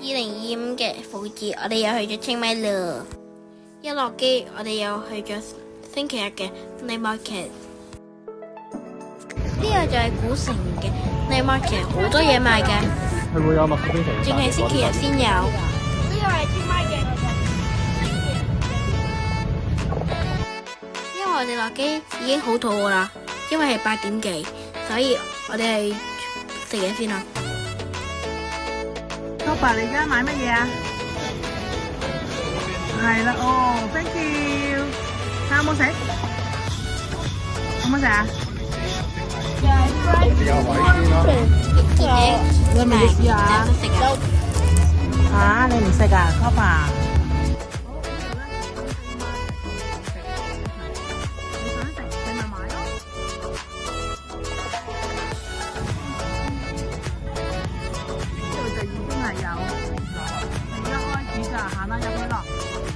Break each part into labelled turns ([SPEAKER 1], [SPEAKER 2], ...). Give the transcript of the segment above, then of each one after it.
[SPEAKER 1] 2025嘅復活節，我哋又去咗清邁啦。一落機，我哋又去咗星期日嘅 night market。呢個就係古城嘅 night market，好多嘢賣嘅。
[SPEAKER 2] 佢會有麥片皮，
[SPEAKER 1] 淨係星期日先有。
[SPEAKER 3] 呢個係清邁嘅。
[SPEAKER 1] 因為我哋落機已經好肚餓啦，因為係8點幾，所以我哋係食嘢先啦。
[SPEAKER 3] 老爸，你而家買乜嘢啊？係啦，哦 ，thank you。睇下有冇食？好唔好食啊？
[SPEAKER 2] 有位先啦。
[SPEAKER 3] 你咪試下。嚇！你唔食啊，老爸？你想食，你咪買咯。呢度就已經係有，一開始就行啦入去咯，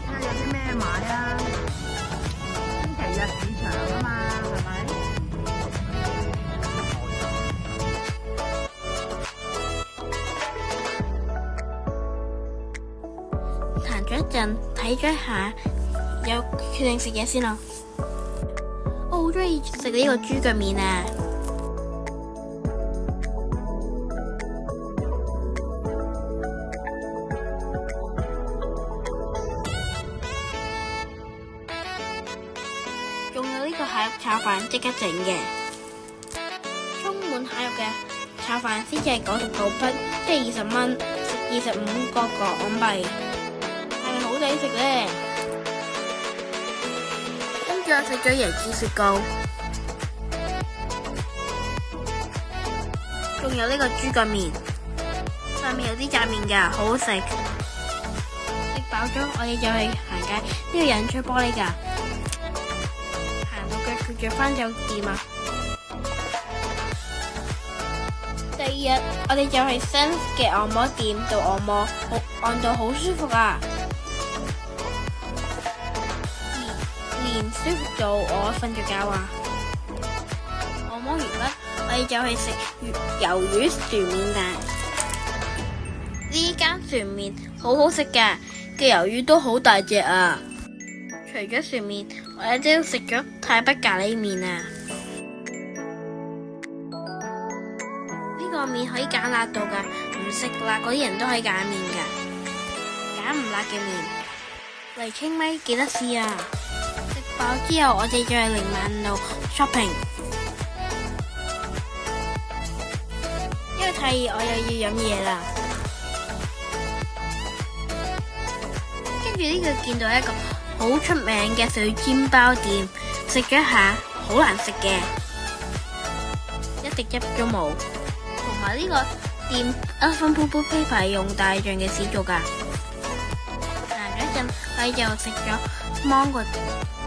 [SPEAKER 3] 睇下有啲咩買啊？星期日市場啊嘛，係咪？
[SPEAKER 1] 行咗一陣，睇咗一下，有決定食嘢先啦。我好中意食呢個豬腳麵啊！仲有呢個蟹肉炒飯，即刻整嘅，充滿蟹肉嘅炒飯先至係99匹，即係20蚊，食25個港幣。係咪好抵食咧？跟住我食咗椰子雪糕，仲有呢個豬腳麵，上面有啲炸麵㗎，好好食。食飽咗，我哋就去行街，呢個人吹玻璃㗎，行到腳攰着返酒店啊！第二日我哋就去 Sense 嘅按摩店度按摩，按到好舒服啊！連舒服到我瞓着覺啊！按摩完畢，我哋就去食魷魚船麵啦。呢間船麵好好食噶，嘅魷魚都好大隻啊！除咗船麵，我哋都食咗泰北咖喱麵啊！呢個麵可以揀辣度噶，唔食辣嗰啲人都可以揀麵噶，揀唔辣嘅麵嚟清邁記得試啊！食飽之後，我哋就去寧萬路 shopping。因為太熱，我又要飲嘢啦。跟住呢度見到一個好出名嘅水煎包店，食咗一下，好難食嘅，一滴汁都冇。同埋呢個店分鋪鋪批牌用大象嘅紙做㗎。行咗一陣，我哋又食咗芒果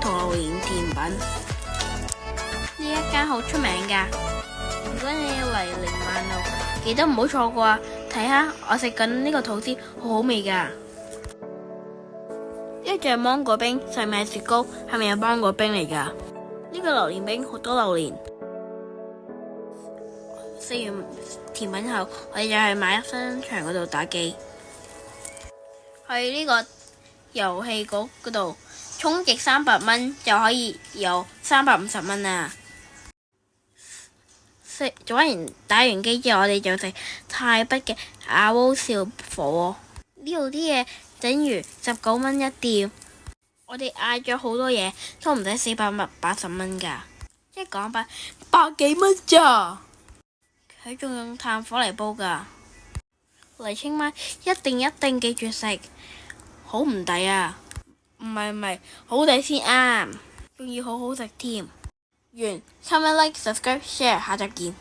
[SPEAKER 1] 陀螺形甜品，呢一間好出名㗎。如果你要嚟寧萬路，記得唔好錯過啊！睇下我食緊呢個吐司，好好味㗎。呢隻芒果冰，上面係雪糕，係咪有芒果冰嚟㗎？呢個榴蓮冰好多榴蓮。食完甜品後，我哋就去買一商場嗰度打機，去呢個遊戲局嗰度充值300蚊就可以有350蚊啊！做完打完機之後，我哋就食泰北嘅阿烏燒火鍋。呢度啲嘢等於19蚊一碟，我哋嗌咗好多嘢，都唔使480蚊㗎，即係港幣100幾蚊咋。佢仲用炭火嚟煲㗎。嚟清邁一定記住食，好唔抵啊！唔係，好抵先啱，仲要好好食添。完，comment like subscribe share，下集見。